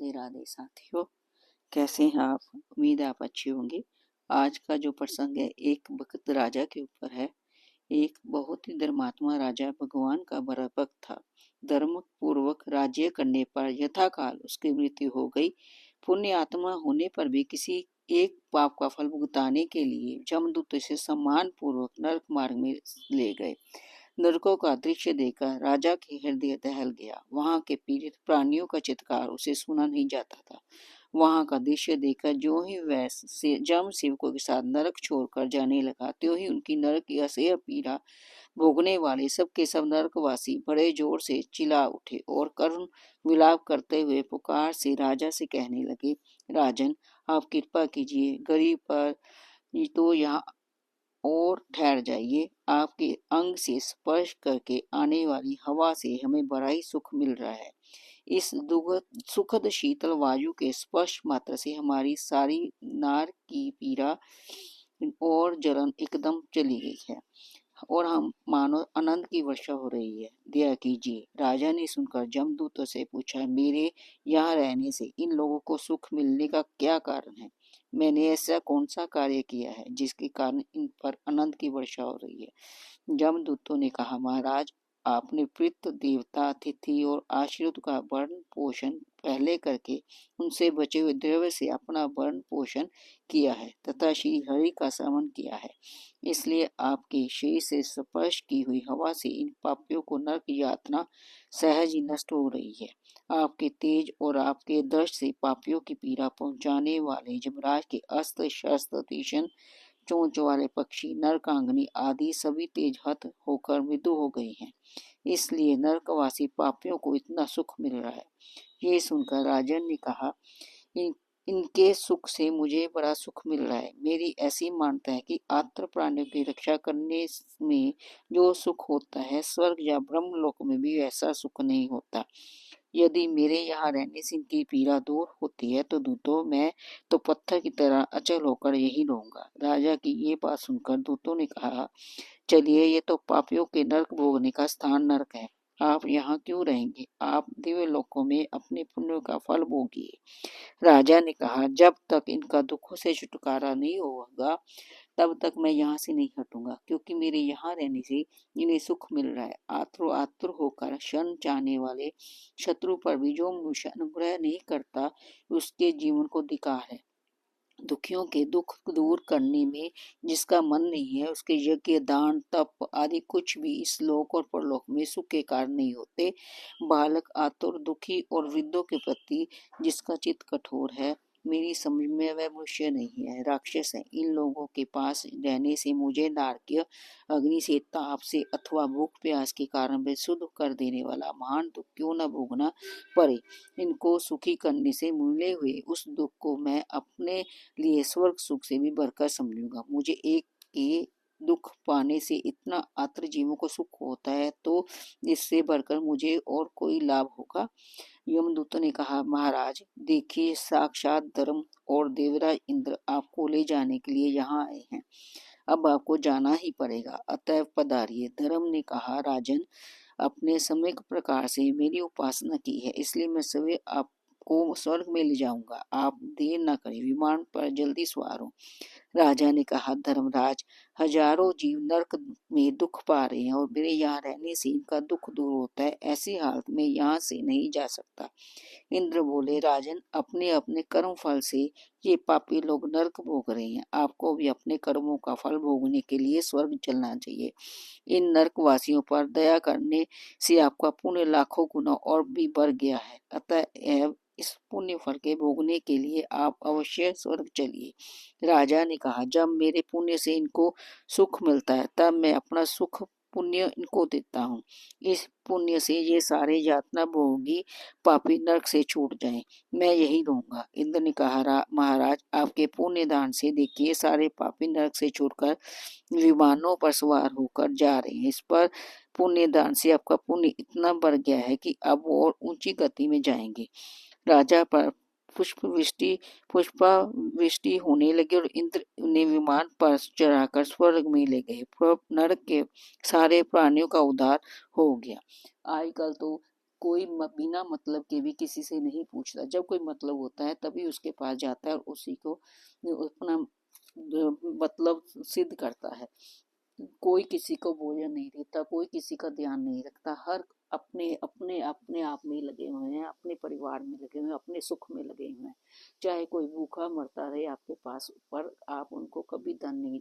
राधे राधे साथियों, कैसे हैं आप? उम्मीद है आप अच्छे होंगे। आज का जो प्रसंग है एक वक्त राजा के ऊपर है। एक बहुत ही धर्मात्मा राजा भगवान का बड़ा भक्त था। धर्म पूर्वक राज्य करने पर यथाकाल उसकी मृत्यु हो गई। पुण्य आत्मा होने पर भी किसी एक पाप का फल भुगताने के लिए जमदूत से सम्मान पूर्वक नरक मार्ग में ले गए। नरकों का दृश्य देखकर राजा के हृदय दहल गया। वहां के पीड़ित प्राणियों का चित्कार उसे सुना नहीं जाता था। वहां का दृश्य देखकर जो ही वह जम सेवकों के साथ नरक छोड़कर जाने लगा, त्यों ही उनकी नरक की असह्य पीड़ा भोगने वाले सब के सब नरकवासी बड़े जोर से चिल्ला उठे और करुण विलाप करते हुए पुकार से राजा से कहने लगे, राजन, आप कृपा कीजिए, गरीब पर तो यहाँ और ठहर जाइए। आपके अंग से स्पर्श करके आने वाली हवा से हमें बड़ा ही सुख मिल रहा है। इस दुखद सुखद शीतल वायु के स्पर्श मात्र से हमारी सारी नार की पीड़ा और जलन एकदम चली गई है और हम मानो आनंद की वर्षा हो रही है। दया कीजिए। राजा ने सुनकर जमदूतों से पूछा, मेरे यहाँ रहने से इन लोगों को सुख मिलने का क्या कारण है? मैंने ऐसा कौन सा कार्य किया है जिसके कारण इन पर आनंद की वर्षा हो रही है? जमदूतों ने कहा, महाराज, आपने प्रीत देवता, अतिथि और आश्रित का भरण पोषण पहले करके उनसे बचे हुए द्रव्य से अपना भरण पोषण किया है तथा श्री हरि का श्रवण किया है। इसलिए आपके शरीर से स्पर्श की हुई हवा से इन पापियों को नरक यातना सहज ही नष्ट हो रही है। आपके तेज और आपके दर्श से पापियों की पीड़ा पहुंचाने वाले जमराज के अस्त्र शस्त्र तीक्ष्ण चोंच वाले पक्षी नरकांगनी आदि सभी तेज हत होकर मृत्यु हो गई हैं। इसलिए नरकवासी पापियों को इतना सुख मिल रहा है। ये सुनकर राजन ने कहा, इन इनके सुख से मुझे बड़ा सुख मिल रहा है। मेरी ऐसी मान्यता है कि आत्र प्राणियों की रक्षा करने में जो सुख होता है, स्वर्ग या ब्रह्मलोक में भी ऐसा सुख नहीं होता। यदि मेरे यहाँ रहने से इनकी पीड़ा दूर होती है तो दूतों, मैं तो पत्थर की तरह अचल होकर यही रहूंगा। राजा की ये बात सुनकर दूतों ने कहा, चलिए, ये तो पापियों के नरक भोगने का स्थान नरक है। आप यहाँ क्यों रहेंगे? आप दिव्य लोकों में अपने पुण्य का फल भोगिए। राजा ने कहा, जब तक इनका दुखों से छुटकारा नहीं होगा तब तक मैं यहाँ से नहीं हटूंगा, क्योंकि मेरे यहाँ रहने से इन्हें सुख मिल रहा है। आतुर आतुर होकर शरण चाहने वाले शत्रु पर भी जो मनुष्य अनुग्रह नहीं करता, उसके जीवन को धिक्कार है। दुखियों के दुख दूर करने में जिसका मन नहीं है, उसके यज्ञ, दान, तप आदि कुछ भी इस लोक और परलोक में सुख के कारण नहीं होते। बालक, आतुर, दुखी और वृद्धों के प्रति जिसका चित्त कठोर है, मेरी समझ में वह मनुष्य नहीं है, राक्षस है। इन लोगों के पास रहने से मुझे नारकीय अग्नि से, ताप से अथवा भूख प्यास के कारण बेसुध कर देने वाला महान दुख क्यों न भोगना पड़े। इनको सुखी करने से मिले हुए उस दुख को मैं अपने लिए स्वर्ग सुख से भी बढ़कर समझूंगा। मुझे एक के दुख पाने से इतना आत्र जीवों को सुख होता है, तो इससे बढ़कर मुझे और कोई लाभ होगा? यमदूत ने कहा, महाराज, देखिए, साक्षात धर्म और देवराज इंद्र आपको ले जाने के लिए यहाँ आए हैं। अब आपको जाना ही पड़ेगा, अतः पधारिए। धर्म ने कहा, राजन, अपने सम्यक प्रकार से मेरी उपासना की है, इसलिए मैं सवेरे आपको स्वर्ग में ले जाऊंगा। आप देर न करें, विमान पर जल्दी सवार हो। राजा ने कहा, धर्मराज, हजारों जीव नरक में दुख पा रहे हैं और मेरे यहाँ रहने से इनका दुख दूर होता है। ऐसी हालत में यहाँ से नहीं जा सकता। इंद्र बोले, राजन, अपने अपने कर्म फल से ये पापी लोग नरक भोग रहे हैं। आपको भी अपने कर्मों का फल भोगने के लिए स्वर्ग चलना चाहिए। इन नरकवासियों पर दया करने से आपका पुण्य लाखों गुना और भी बढ़ गया है। अतः इस पुण्य फल के भोगने के लिए आप अवश्य स्वर्ग चलिए। राजा ने कहा, जब मेरे पुण्य से इनको सुख मिलता है तब मैं अपना सुख पुण्य इनको देता हूँ। इस पुण्य से ये सारे यातना भोगी पापी नरक से छूट जाएं, मैं यही रहूंगा। इंद्र ने कहा, महाराज, आपके पुण्य दान से देखिए सारे पापी नरक से छूटकर विमानों पर सवार होकर जा रहे हैं। इस पर पुण्य दान से आपका पुण्य इतना बढ़ गया है कि अब और ऊंची गति में जाएंगे। राजा पर पुष्पावृष्टि होने लगी और इंद्र ने विमान पर चढ़ाकर स्वर्ग में ले गए। नरक के सारे प्राणियों का उद्धार हो गया। आजकल तो कोई बिना मतलब के भी किसी से नहीं पूछता। जब कोई मतलब होता है तभी उसके पास जाता है और उसी को अपना मतलब सिद्ध करता है। कोई किसी को भोजन नहीं देता, कोई किसी का ध्यान नहीं रखता, हर अपने अपने अपने आप में लगे हुए हैं, अपने परिवार में लगे हुए हैं, अपने सुख में लगे हुए हैं। चाहे कोई भूखा मरता रहे आपके पास, पर आप उनको कभी धन नहीं,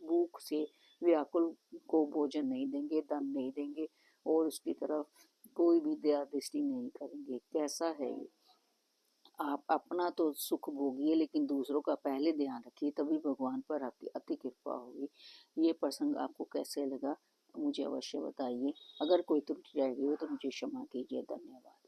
भूख से व्याकुल को भोजन नहीं देंगे, धन नहीं देंगे और उसकी तरफ कोई भी दया दृष्टि नहीं करेंगे। कैसा है ये? आप अपना तो सुख भोगिए लेकिन दूसरों का पहले ध्यान रखिए, तभी भगवान पर आपकी अति कृपा होगी। ये प्रसंग आपको कैसे लगा मुझे अवश्य बताइए। अगर कोई त्रुटि रह गई हो तो मुझे क्षमा कीजिए। धन्यवाद।